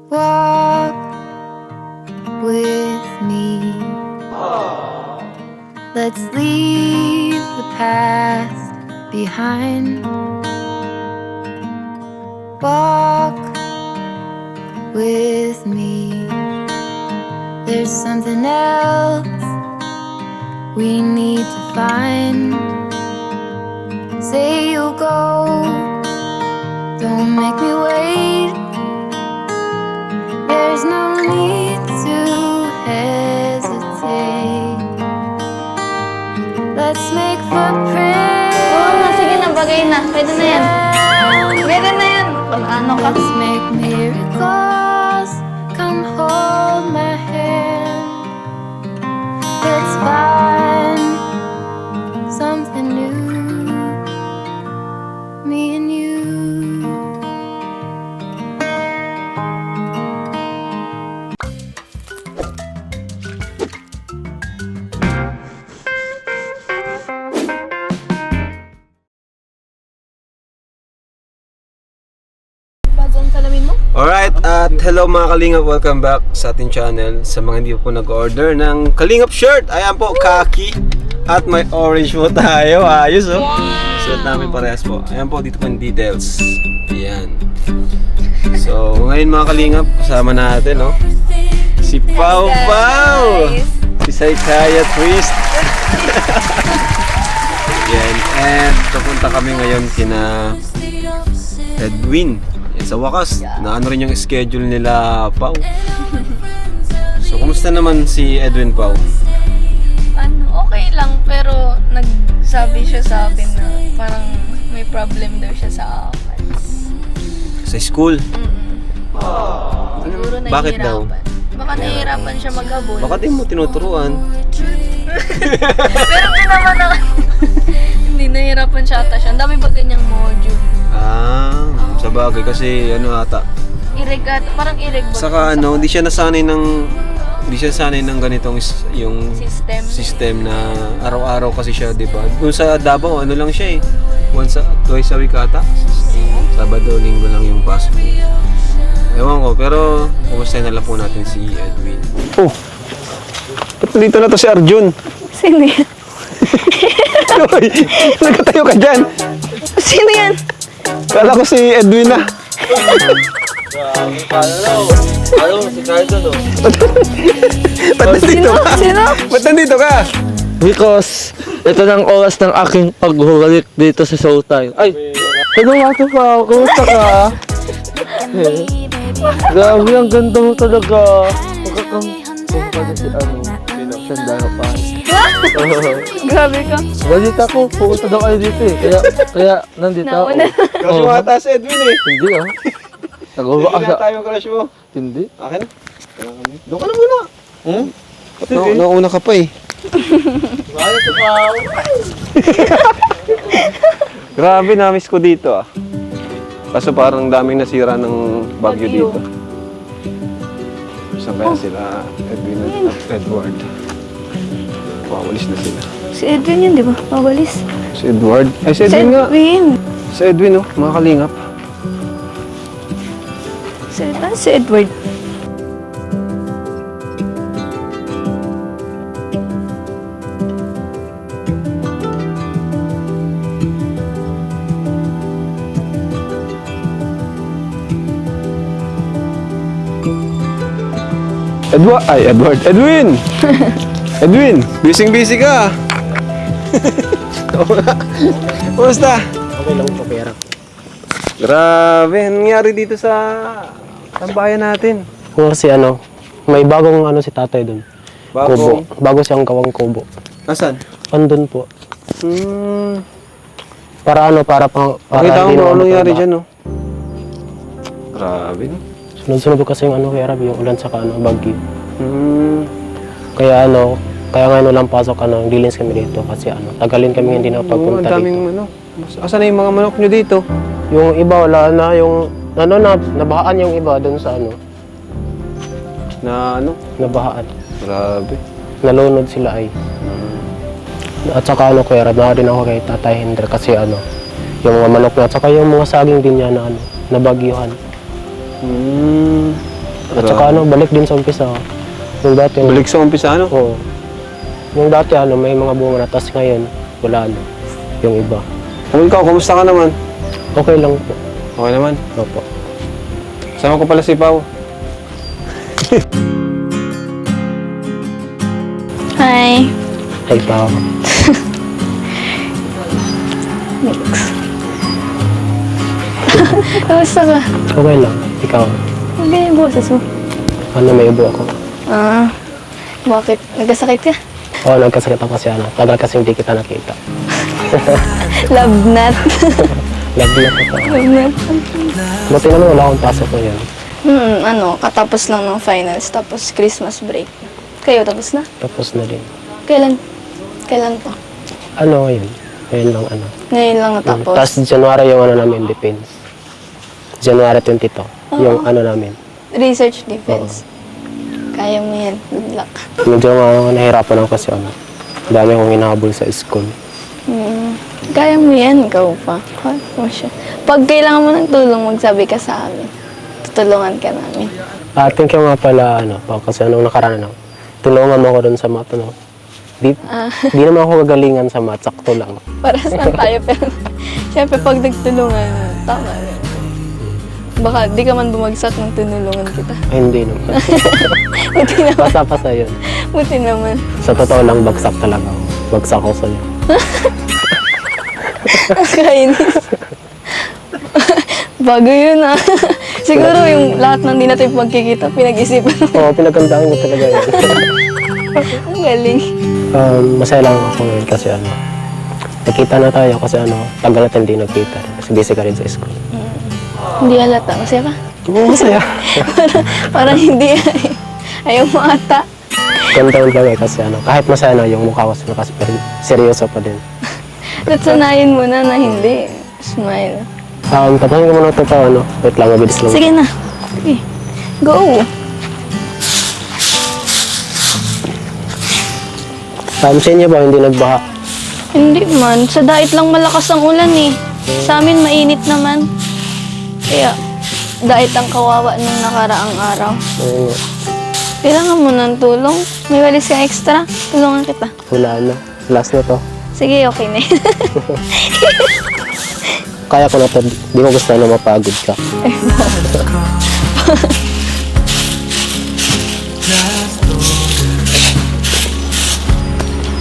Walk with me. Let's leave the past behind. Walk with me. There's something else we need to find. Say you'll go, don't make me wait. There's no need to hesitate. Let's make footprints. Oo na, sige na, bagay na. Pwede na yan. Pwede na yan. Ano ka? Let's make miracles. Come hold my hand. Let's find something new. Me and you. Bagong salamin mo? Alright, at hello mga Kalingap, welcome back sa ating channel. Sa mga hindi po nag-order ng Kalingap shirt, ayan po, khaki at may orange po tayo. Ayos oh. Suot namin parehas po. Ayan po, dito po yung details. Ayan. So, ngayon mga Kalingap, kasama natin oh, si Pau Pau, si Saikaya Twist. Ayan, and pupunta kami ngayon kina Edwin. Sa wakas, na ano rin yung schedule nila, Pau. So, kumusta naman si Edwin, Pau? Okay lang, pero nagsabi siya sa akin na parang may problem daw siya sa ACADS. Sa school? Siguro nahihirapan. Bakit daw? Baka nahihirapan siya maghabol. Baka di mo tinuturuan. Pero naman na hindi nahihirapan siya ata siya. Ang dami ba ganyang module? Sa bagay kasi ano ata. Parang ireg ba? Saka ano, hindi siya sanay ng ganitong yung system na araw-araw kasi siya, di ba? Kung sa Davao, ano lang siya twice a week ata. Sabado, linggo lang yung pasok. Ewan ko, pero kumusta na lang po natin si Edwin. Oh, ba't dito na to si Arjun? Sino yan? Uy, nagkatayo ka dyan. Sino yan? Kala ko si Edwin na. Ano, si Carlton, no? Ba't nandito ka? Sino? Ba't nandito ka? Because ito ng oras ng aking paghubalik dito sa Showtime. Ay! Ano nga pa? Kumusta ka? Grabe, ang ganda mo talaga. Pagkakang si ano, sandalo pa. Grabe ka. Balita ko, pupunta daw kayo dito eh. Kaya nandito ako. Crush mo ata si Edwin eh. Hindi ah. Nagawa ka Hindi sa... na tayo crush mo. Hindi. Akin na. Doon ka na muna. Nauna ka pa eh. Bakit ito pa? Grabe, na-miss ko dito ah. Kaso parang daming nasira ng bagyo dito. Saan kaya sila Edwin at Edward? Wawalis na sila. Si Edwin yun, di ba? Pawalis. Si Edward? Ay, si Edwin nga. Si Edwin oh, mga Kalingap. Si Edward. Edwin! Edwin, busy ka. Kumusta? Okay lang po, pera. Grabe, anong nangyari dito sa bayan natin? Kasi ano, may bagong ano si tatay dun. Kubo. Bago siyang gawang kubo. Asan? Andun po. Para ano, para Pakita hindi mo na ano nangyari mataba. dyan, no? Grabe, no? Sunod-sunod po kasi yung ano, kaya yung ulan saka ano, bagyo. Hmm. Kaya ano, kaya ngayon walang pasok, ano, dilins kami dito kasi ano, tagalin kami hindi na Oo, ang pagpunta daming dito. ano. Asan na yung mga manok nyo dito? Yung iba wala na, yung ano na, nabahaan yung iba dun sa ano, Na ano? nabahaan. Grabe. Nalunod sila ay. At saka ano, kuya, na din ako kay Tatay Hendrik kasi ano, yung mga manok niya, at saka yung mga saging din niya na ano, nabagyuhan. Tsaka balik din sa umpisa. Yung dati, Balik sa umpisa, ano? Oo. Yung dati, may mga bunga na, tapos ngayon, wala na. Yung iba. Kung ikaw, kumusta ka naman? Okay lang po. Okay naman. Opo. Sama ko pala si Pao. Hi. Ay pa ako. Kamusta ka? Okay lang. Ikaw. Hindi yung boses mo. Ano, may ubo ako. Ah, bakit? Nagkasakit ka? Oo, nagkasakit ako kasi tagal kasi hindi kita nakita. Love nut. Love na ako. Love nut. Buti naman wala akong pasok ko yan. Katapos lang ng finals, tapos Christmas break. Kayo, tapos na? Tapos na din. Kailan? Kailan pa? Ano ngayon? Ngayon lang Ngayon lang natapos. Tapos January yung namin, defense. January 22, yung namin. Research defense. Kaya mo yan. Good luck. Medyo nahirapan ako kasi dami akong hinahabol sa school. Kaya mo yan, ikaw pa. Pag kailangan mo ng tulong, magsabi ka sa amin. Tutulungan ka namin. Thank you nga pala, kasi nung nakaraan, tulungan mo ako dun sa math, Di naman ako gagalingan sa math, sakto lang. Para saan tayo, pero syempre pag nagtulungan, tama rin. Baka di ka man bumagsak ng tinulungan kita. Ay, hindi naman. Buti naman. Pasa-pasa yun. Buti naman. Sa totoo lang, bagsak talaga ako. Bagsak ako sa'yo. Kainis. Bago yun Siguro yung lahat ng di natin pagkikita, pinag-isipan mo. Oo, pinagandaan ko talaga yun. Ang galing. Masaya lang ako ngayon kasi nakita na tayo kasi tagal natin hindi nagkita. Kasi busy ka rin sa school. Hindi halata. Masaya ka? Oo, masaya. Parang hindi. Ayaw mo ata. Ganun lang kasi kahit masaya na yung mukha ko kasi seryoso pa din. Natsanayin mo na hindi. Smile. Tatanungin ko muna ito pa, wait lang, mabilis lang. Sige na. Okay. Go. Sa inyo ba, hindi nagbaha? Hindi man. Sa dait lang malakas ang ulan eh. Sa amin mainit naman. Kaya, dait ang kawawa nung nakaraang araw. Oo, Kailangan mo ng tulong. May walis ka extra. Tulungan kita. wala na. Last na to. Sige, okay na yun. Kaya ko na to, di ko gusto na mapagod ka.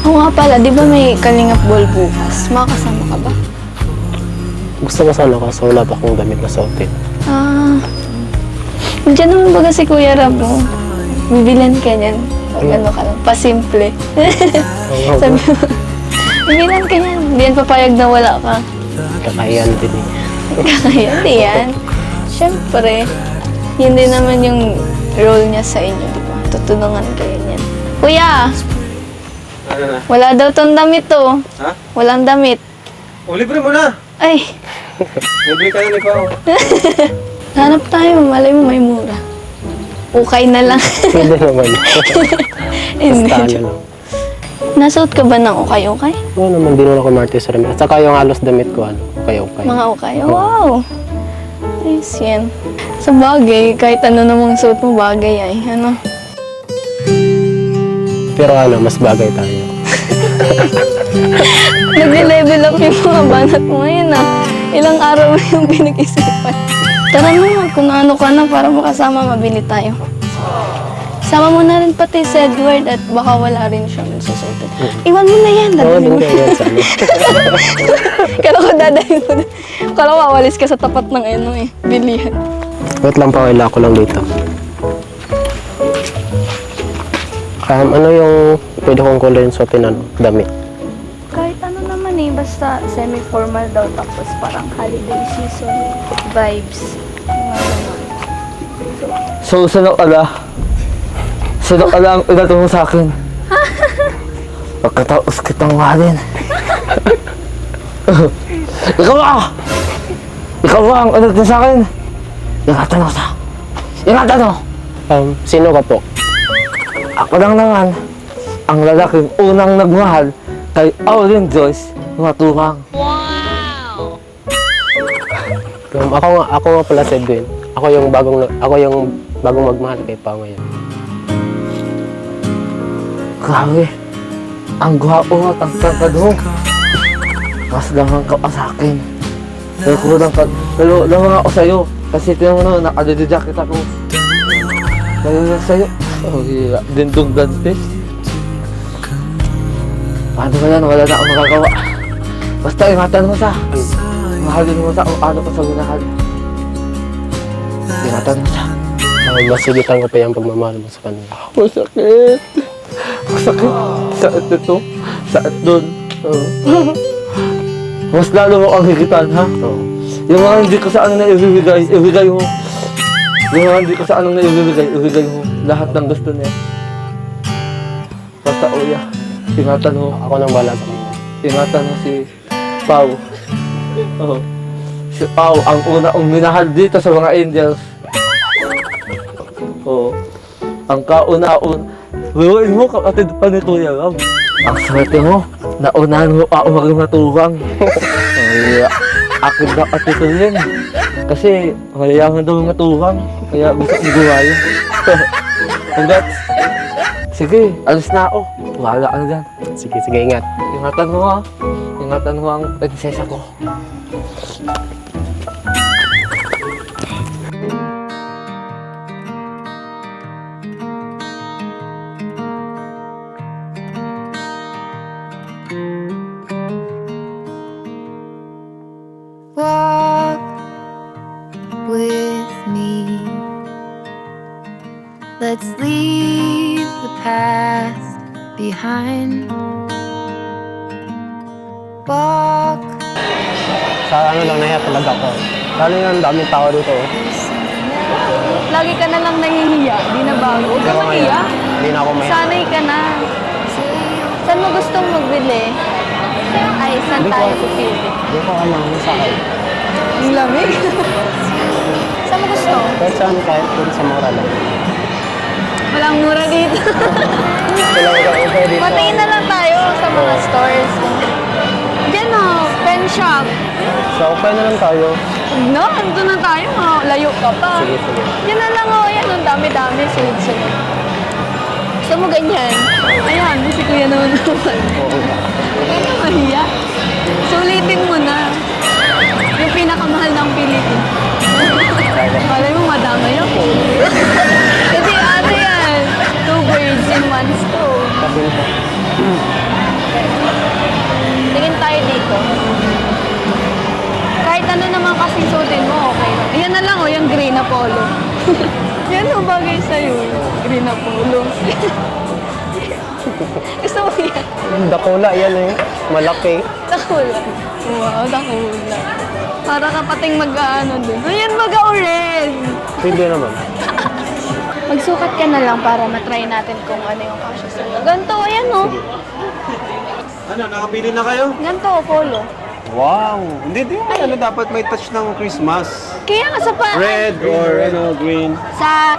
Oo nga pala, di ba may kalingap ball bukas? Makakasama ka ba? Gusto ko sana kasi wala pa akong damit na suotin. Diyan naman baga si Kuya Rab mo. Bibilan ka niyan. Pag ano ka lang, pasimple. Sabi mo, bibilan ka niyan. Hindi yan papayag na wala ka. Kakayan din eh. Kaya hindi yan. Siyempre, yun din naman yung role niya sa inyo, di ba? Tutulungan kayo niyan. Kuya! Ano na? Wala daw tong damit to. Ha? Walang damit. O, libre mo na! Ay, Libre ka na ni Pao. hanap tayo. Malay mo may mura. Okay na lang. Pwede naman. Hindi. Basta lang. Nasuot ka ba ng ukay-ukay? Oo naman, di naman ako martis sa damit. At saka yung halos damit ko, ukay-ukay. Mga ukay? Wow! Ayos yan. Sa bagay, kahit ano namang suot mo, bagay ay. Ano? Pero mas bagay tayo. Nag-level up yung mga banat mo ngayon Ilang araw mo yung pinag-isipan. Tara na, kung ano ka na para makasama, mabili tayo. Sama mo na rin pati si Edward at baka wala rin siyang susutin. Iwan mo na yan, Oo, dadalhin mo. din kayo sana. Kala ko dadalhin mo na. Kala ko awalis ka sa tapat ng bilihan. Wait lang pa, wala ko lang dito. Ano yung pwede kong kulay yung suotin damit? Kahit ano naman basta semi-formal daw tapos parang holiday season vibes. So, sino ka na? Sino ka lang inatungo sa akin? Pagkataos kitang mahalin. Ikaw ba? Ikaw ba ang inatungo sa akin? Ingatan mo sa... Ingatan mo! Sino ka po? Ako lang naman ang lalaking unang nagmahal kay Aurin Joyce Matuwang. Ako nga pala si Edwin. Ako yung Bagong magmahal kay Pao ngayon. Grabe. Ang gwapo at ang tangkad mo. Mas lamang ka pa sa akin. Pero kulang ka. Pero lamang ako sa'yo. Kasi tinan mo na, naka-jacket ako. Kaya lang sa'yo. Oh, yeah. Dindong Dantes. Paano ba yan? Wala na akong magagawa. Basta ingatan mo sa. Mahalin mo sa kung ano ko sa minahal. Ingatan mo sa. Masigitan ko pa yung pagmamahal mo sa kanila. Masakit. Masakit. Sakit ito. Sakit doon. Mas lalo mo kang higitan, ha? Yung mga hindi ko sa ano na ibibigay, ibigay mo. Yung mga hindi ko sa anong na ibigay mo. Lahat ng gusto niya. Basta uya. Ingatan mo. Ako nang bahala sa kanila. Ingatan mo si Pao. Oh. Si Pao, ang una-ung minahal dito sa mga angels. Oh. Ang kauna-un. Wiwin mo, kapatid pa ni Kuya Rob. Ang swerte mo. Naunahan mo pa ako maging matuwang. Ay, akin na katituloyin. Kasi mayayaman daw yung matuwang. Kaya gusto kong gumayon. Hanggat. Sige, alis na ako. Wala ka na dyan. Sige, ingat. Ingatan mo, ha. Ingatan mo ang prinsesa ko. Walk with me. Let's leave the past behind. Walk. Sa ano lang nahiya talaga ako. Lalo yung daming tao dito. Lagi ka na lang nahihiya, di na bago. Huwag ka Pero ngayon, mahiya. hindi na ako mahiya. Sanay ka na. Saan mo gustong magbili? Ay, saan tayo pipili? Hindi ko alam ano sa akin. Ang lamig. Saan mo gusto? Kahit saan, kahit dun sa mura lang. Walang mura dito. Okay dito. Patingin na lang tayo sa mga stores. Diyan o, pen shop. So, okay na lang tayo. No, ando na tayo. Layo ka pa. Sige. Yan na lang o, yan. Ang dami-dami. Sunod-sunod. Gusto mo ganyan? Ayan, si Kuya naman naman. Huwag ka na mahiya. Sulitin mo na. Yung pinakamahal ng Pilipin. Malay mo, madama yun. Kasi ano yan, 2 birds in 1 stone. Tingin tayo dito. Kahit ano naman kasi suotin mo, okay lang. Yan na lang o, yung green na polo. Yan ang bagay sa'yo, green na polo. Gusto mo yan? Dakula, yan eh. Malaki. Dakula. Wow, dakula. Para kapating mag-ano din. Ayan, mag-orange. Pwede naman. Magsukat ka na lang para matry natin kung ano yung kasya sa'yo. Ganto, ayan o. Ano, nakapili na kayo? Ganto, polo. Wow! Hindi, ano, dapat may touch ng Christmas. Kaya nga sa pa... Red or ano, green. Sa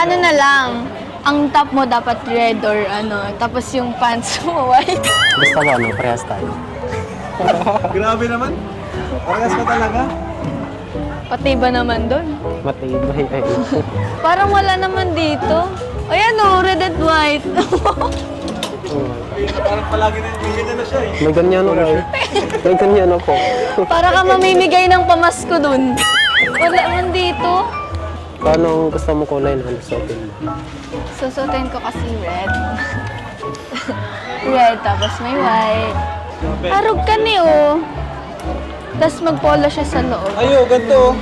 ano na lang, ang top mo dapat red or ano, tapos yung pants mo white. Basta ba, ano, parehas tayo. Grabe naman. Parehas ka talaga. Pati ba naman doon? Matibay ay. Parang wala naman dito. Ayan o, red and white. Parang palagi na yung ganyan na siya eh. May ganyan ako. May ganyan ako. Para ka mamimigay ng pamasko doon. Wala man dito. Paano ang gusto mo kulay na ano sa atin mo? Susutin ko kasi red. Red, tapos may white. Arog ka ni oh. Tapos magpolo siya sa loob. Ayo, ganito.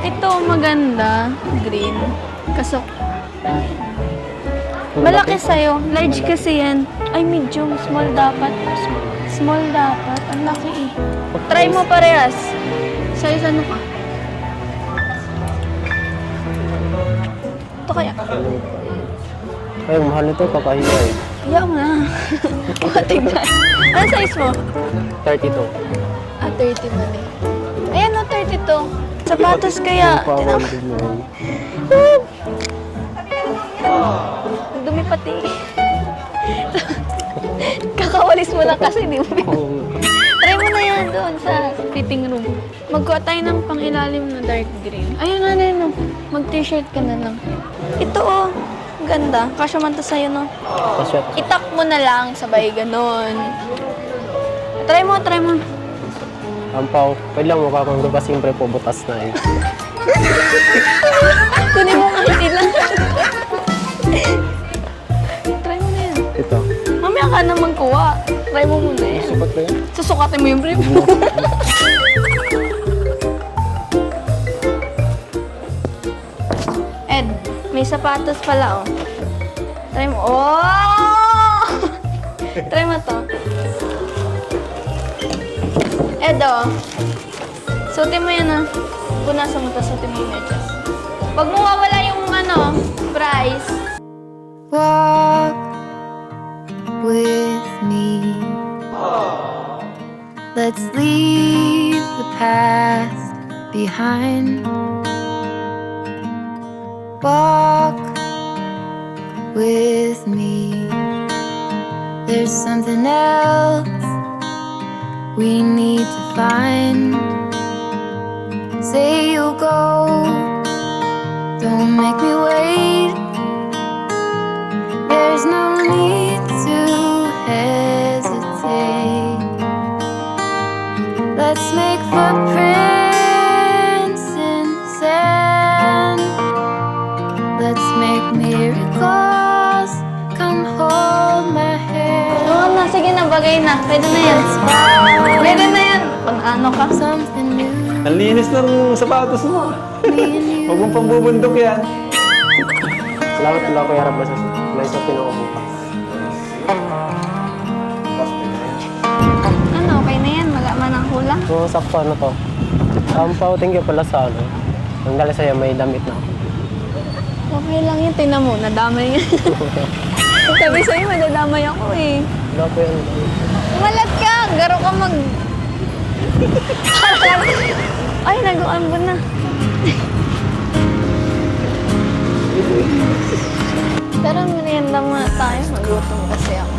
Ito maganda, green. Kaso, malaki sa'yo. Large kasi yan. Ay, medium. Small dapat. Small dapat. Ang laki eh. Try mo parehas. Size ano ka? Ito kaya. Ay, mahal nito, kakahiya eh. Kaya mo na. Tingnan. Ano size mo? 32. Ah, 30 man eh. Ayan o, 32. Sapatos kaya. Tinan mo. Ang dumi pati. Kakawalis mo lang kasi, di mo. Try mo na yan. doon sa fitting room. Magkuha tayo ng pang-ilalim na dark green. Ayun na rin, no. Mag-t-shirt ka na lang. Ito, oh. Ang ganda. Kasya man to sa'yo, no. Kasya. Itak mo na lang, sabay ganon. Try mo, try mo. Ampaw, pwede lang mukha kang ba siyempre po butas na eh. Kunin mo nga ilan. Try mo na yan. Ito. Mamaya ka na magkuha. Try mo muna yan. Sukat ko yan? Susukatin mo yung brief. Ed, may sapatos pala, oh. Try mo. Oh! Try mo to. Ed, oh. Suotin mo yan, ah. Punasan mo to, suotin mo yung medyas. Huwag mo mawala yung, price. Walk with me. Let's leave the past behind. Walk with me. There's something else we need to find. Say you'll go, don't make me wait. There's no need to hesitate. Let's make footprints in sand. Let's make miracles. Come hold my hand. Oo na, sige na, bagay na. Pwede na yan. Pwede na yan. Pag ano ka. Something new. Ang linis ng sapatos mo. Me and you. Huwag mong pambubundok yan. Salamat pala Kuya Rab sa pinukuha. Ano, okay na yan. Magaman ang hula. So, sakto ano to. Ampaw, thank you pala sa ano. Ang dala sa'yo, may damit na ako. Okay lang yan. Tingnan mo, nadamay yan. Sabi sa'yo, madadamay ako eh. Wala po yan. Umalat ka! Garo ka mag... Ay, naguan mo na. Tara, merienda muna tayo. Magutom kasi ako.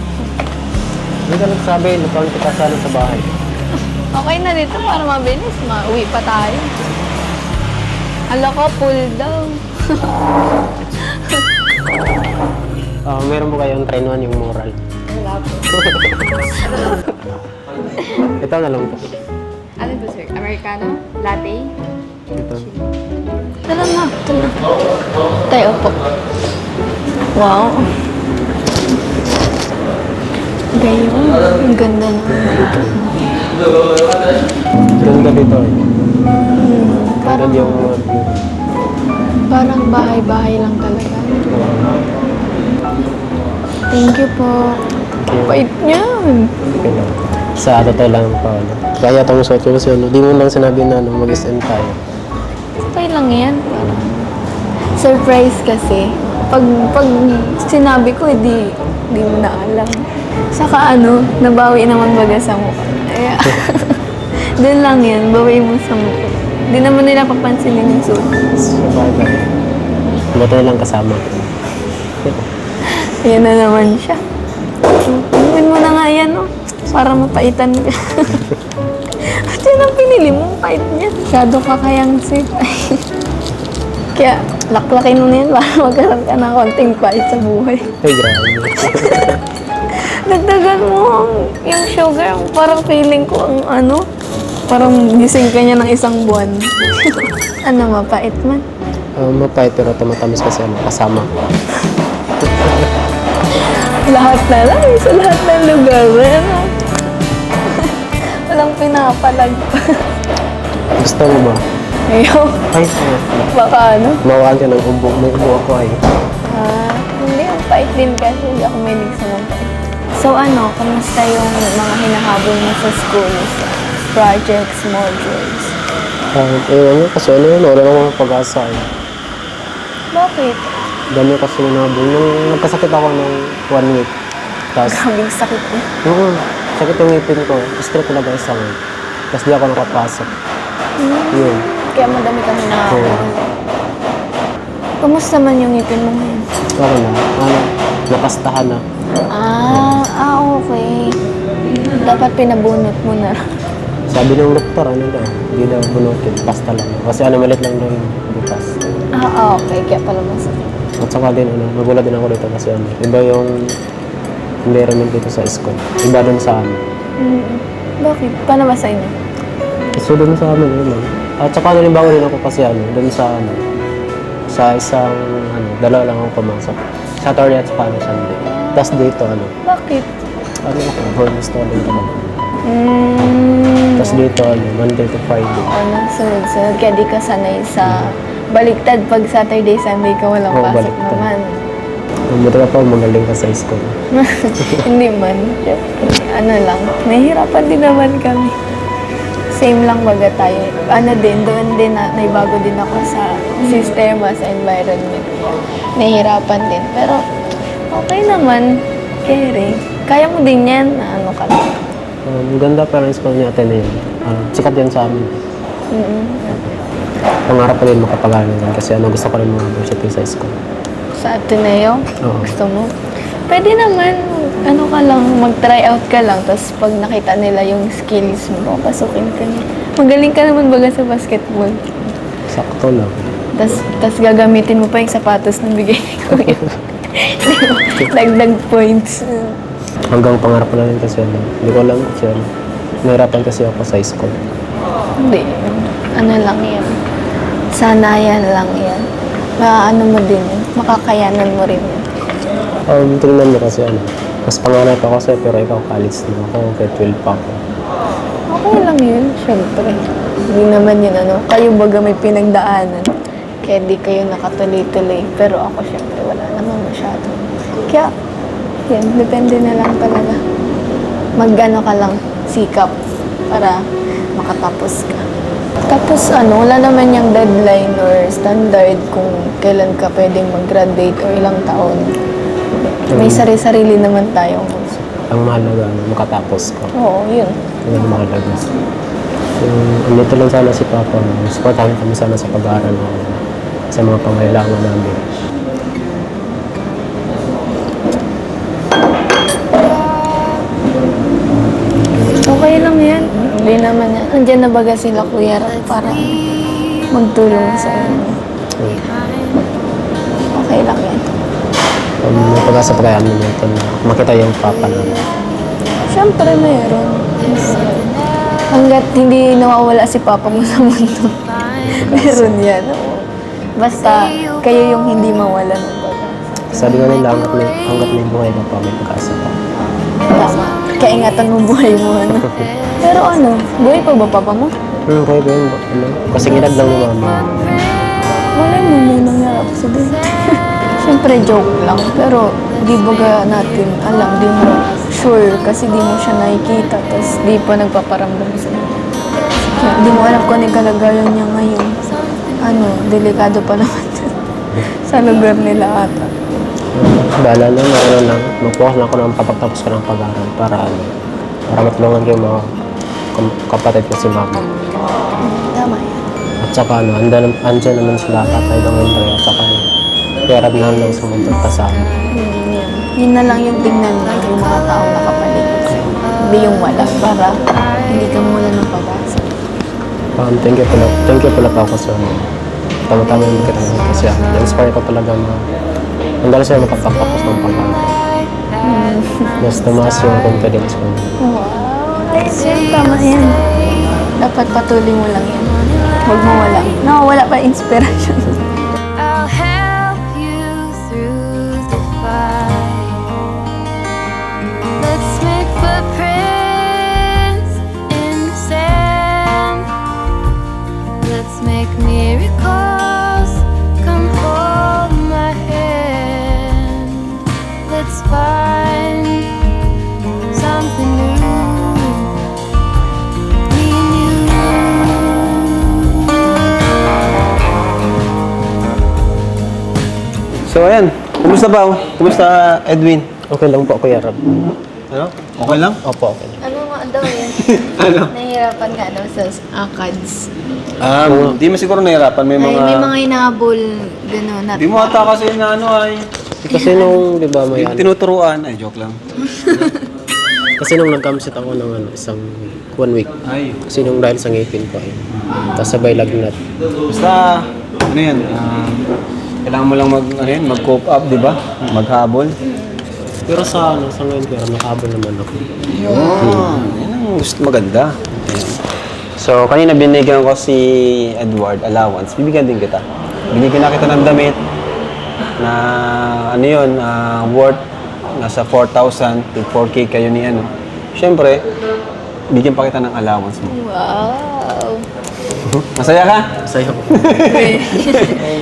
Hindi ka nagsabi, lupain kita sa sa bahay. Okay na dito para mabilis. Mauwi pa tayo. Hala ko, full daw. Meron po kayong train 1 yung moral. Wala po. Ito na lang po. Ano ba, sir? Americano? Latte? Ito. Tara na. Tara. Tayo po. Wow. Gayon. Ang ganda na. Ganda dito eh. Parang, Ganda yung view. parang bahay-bahay lang talaga. Thank you po. Bait niyan. Okay lang. Sa totoo lang pa ano. Kaya itong suot ko kasi ano, di mo lang sinabi na ano, mag-SN tayo. Okay lang yan. Parang surprise kasi. Pag sinabi ko, di mo na alam. Saka ano, nabawi naman baga sa mukha. Kaya, doon lang yan, bawi mo sa mukha. Di naman nila papansinin yung suot. Sabagay. Buti lang kasama. Yan na naman siya. Gawin mo na nga yan, no? Para mapaitan ka. At yan ang pinili mo, pait niya. Masyado ka kayang sweet. Kaya, laklakin mo na yan para magkaroon ka ng konting pait sa buhay. Ay, grabe. Dagdagan mo yung sugar. Parang feeling ko ang ano, parang gising ka niya ng isang buwan. Ano, mapait man? Mapait pero tumatamis kasi ano, kasama. Lahat na lang, sa lahat ng lugar. Ano? Walang pinapalag. Gusto mo ba? Ayaw. Ay, Baka ano? mawaan ka ng ubo. May ubo ako ay. Hindi, ang pait din kasi hindi ako mahilig sa mga pait. So ano, kamusta yung mga hinahabol mo sa school? Sa projects, modules? Ano kasi ano yun, wala namang pag-asa eh. Bakit? Dami kasi nanabol. Nung nagkasakit ako ng 1 week. Tapos, Grabing sakit eh. sakit yung ngipin ko. Straight talaga isang week. Tapos di ako nakapasok. Yun. Kaya madami kami nakahabol. Kumusta man yung ngipin mo ngayon? Okay na. Napastahan na. Okay. Dapat pinabunot mo na. Sabi ng doktor, ano daw, hindi daw bunutin, pasta lang. Kasi ano, malit lang daw yung butas. Okay. Kaya pala masakit. At saka din, ano, nagulat din ako dito kasi ano, iba yung environment dito sa school. Iba doon sa amin. Bakit? Paano ba sa inyo? So doon sa amin, yun. At saka nanibago din ako kasi ano, doon sa ano, sa isang, ano, dalawa lang ako pumasok. Saturday at saka Sunday. Tapos dito, ano, Bakit? ano ako, home student ako. Mm. Tapos dito, ano, Monday to Friday. Sunod-sunod. Kaya di ka sanay sa baliktad pag Saturday, Sunday ka walang Oo, pasok baliktad. naman. Buti ka pa, magaling ka sa school. Hindi man. Siyempre, ano lang. Nahihirapan din naman kami. Same lang baga tayo. Ano din, doon din na, naibago din ako sa sistema, sa environment. Nahihirapan din. Pero, okay naman. Carry. Kaya mo din yan na ano ka lang. Ganda pa rin school niya Ateneo. Sikat yan sa amin. Pangarap ko din makapag-aral yan kasi ano, gusto ko rin mga university sa school. Sa Ateneo, Oo. gusto mo? Pwede naman, ano ka lang, mag-try out ka lang. Tapos pag nakita nila yung skills mo, pasukin ka na. Magaling ka naman baga sa basketball. Sakto lang. Tapos gagamitin mo pa yung sapatos na bigay ni Kuya. Dagdag points. Hanggang pangarap ko na rin kasi ano, hindi ko alam kasi ano, nahirapan kasi ako sa school. Hindi. Ano lang yan. Sanayan lang yan. Maano mo din yan. Makakayanan mo rin yan. Tingnan mo kasi ano, mas pangarap ako sa'yo pero ikaw college na ako, kaya 12 pa ako. Okay lang yun, syempre. Hindi naman yun ano. Kayo baga may pinagdaanan. Kaya di kayo nakatuloy-tuloy. Pero ako syempre wala naman masyado. Kaya, yan, depende na lang talaga. Mag-ano ka lang, sikap para makatapos ka. Tapos ano, wala naman yung deadline or standard kung kailan ka pwedeng mag-graduate o ilang taon. May sarili-sarili naman tayong Ang mahalaga, ano, makatapos ko. Oo, yun. Yun ang mahalaga. Andito lang sana si Papa, supportahan kami sana sa pag-aaral sa mga pangailangan namin. Okay lang yan. Hindi naman yan. Andiyan na baga sila Kuya Ram para magtulong sa inyo. Okay lang yan. May pag-asa pa kaya namin ito na makita yung Papa namin. Siyempre meron. Hanggat hindi nawawala si Papa mo sa mundo. Meron yan. Oo. Basta kayo yung hindi mawala ng baga. Sabi nga nila, hanggat may buhay ka pa, may pag-asa pa. Tama. Kaingatan mo buhay mo. Ano? Pero ano, buhay pa ba Papa mo? Okay ba yun? Ano? Kasi edad lang ni Mama. Wala mo muna nga accident. Siyempre joke lang, pero di baga natin alam, di mo sure kasi di mo siya nakikita, tapos di pa nagpaparamdam sa iyo. Kaya di mo alam kung ano yung kalagayan niya ngayon. Ano, delikado pa naman sa lugar nila ata. Bahala lang, ano lang, mag-focus lang ako ng papagtapos ko ng pag-aaral para ano, para matulungan ko yung mga kapatid ko si Mama. Tama yan. At saka ano, andyan naman sila Tatay Dong Andre at saka pera na lang sumunod pa sa amin. Yan. Yun na lang yung tingnan mo, yung mga taong nakapaligid sa'yo. Hindi yung wala, para hindi ka muna ng pag-asa. Thank you pala pa ako sa ano. Tama-tama yung kita naman kasi na-inspire ko talaga na hanggang sa'yo makapagtapos ng pag-aaral. Mas tumaas yung confidence ko. Wow, nice yun. Tama yan. Dapat patuloy mo lang yan. Huwag mo wala. Nawawala pa inspiration. I'll help you through the fight. Let's make footprints in the sand. Let's make miracles. Come hold my hand. Let's find something new. Me and you. So ayan, kumusta ba? Kumusta Edwin? Okay lang po, Kuya Rob. Ano? Okay lang? Opo, okay lang. Ano nga daw yan? Ano? Nahihirapan nga daw sa ACADS. Di mo siguro nahirapan. May mga... May mga inahabol, gano'n. Di mo ata kasi na ano ay... Kasi nung, di ba, may ano, Tinuturuan. Ay, joke lang. Kasi nung nag-camsit ako ng isang 1 week. Ay. Kasi nung dahil sa ngipin ko ay. Tapos sabay lagnat. Basta, ano yan, kailangan mo lang mag-cope up, di ba? Maghabol. Pero sa ngayon pero nakahabol naman ako. Yan ang gusto maganda. Ayan. So, kanina binigyan ko si Edward allowance. Bibigyan din kita. Binigyan na kita ng damit na ano yun, worth nasa 4,000 to 4K kayo ni ano. Siyempre, bigyan pa kita ng allowance mo. Wow. Masaya ka? Sa'yo.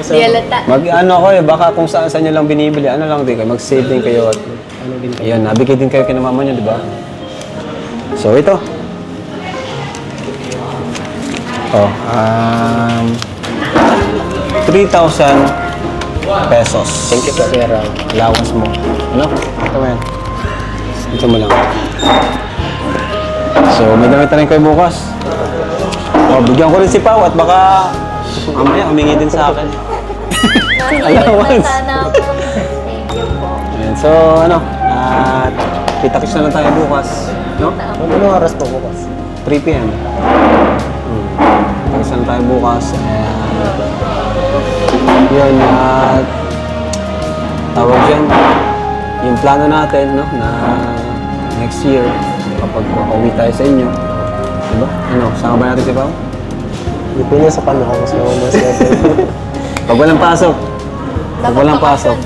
Di halata. Ano ko baka kung saan nyo lang binibili, ano lang din kayo, mag-save din kayo. At, Ano din kayo? ayun, nabigay din kayo kina mama nyo, di ba? So, ito. Oh, 3,000 pesos. Thank you po, Kuya Ram. Allowance mo. Ano? Ito mo yan. Ito mo lang. So, may damit na rin kayo bukas. Oh, bigyan ko rin si Pao at baka mamaya humingi din sa akin. Allowance. Sana po. Thank you po. Ayan, so, ano, kita-kits na lang tayo bukas. No? Anong oras po bukas? 3 p.m. Kita-kits na lang tayo bukas. Yun, at tawag dyan, yung plano natin, no, na next year, kapag makauwi tayo sa inyo, diba? Ano, sama ba natin si Pao? Depende sa panahon kasi ako mas Pag walang pasok. Pag walang pasok.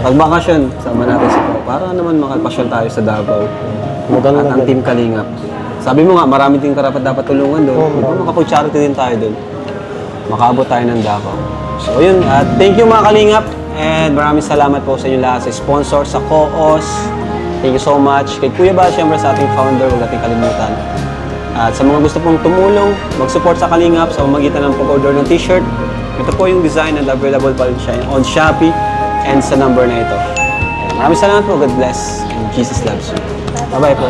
Pag bakasyon, sama natin si Pao. Para naman makapasyon tayo sa Davao. At ang Team Kalingap. Sabi mo nga, marami din karapat dapat tulungan doon. Di ba makapag-charity din tayo doon. Makaabot tayo ng Davao. So yun, thank you mga Kalingap. And maraming salamat po sa inyo lahat sa sponsor, sa COOS. Thank you so much. Kay Kuya Bal, syempre sa ating founder, huwag natin kalimutan. At sa mga gusto pong tumulong, mag-support sa Kalingap sa pamamagitan ng pag-order ng t-shirt. Ito po yung design and available pa rin siya on Shopee and sa number na ito. Maraming salamat po. God bless. And Jesus loves you. Bye-bye po.